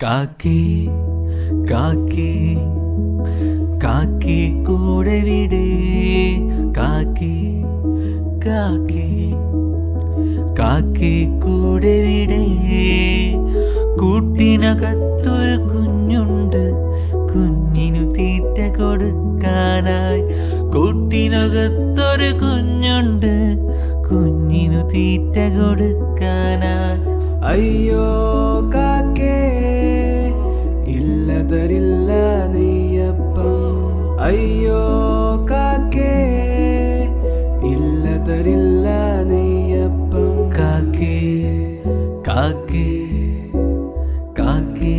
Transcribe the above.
കാക്കേ കാക്കേ കാക്കേ കൂടെ വിടേ കാക്കേ കാക്കേ കാക്കേ കൂടെ വിടേ കൂട്ടിനകത്തൊരു കുഞ്ഞുണ്ട് കുഞ്ഞിനു തീറ്റ കൊടുക്കാനായി കൂട്ടിനകത്തൊരു കുഞ്ഞുണ്ട് കുഞ്ഞിനു തീറ്റ കൊടുക്കാനായി അയ്യോ കാക്കേ ഇല്ല തരില്ല നെയ്യപ്പം അയ്യോ കാക്കേ ഇല്ല തരില്ല നെയ്യപ്പം കാക്കേ കാക്കേ കാക്കേ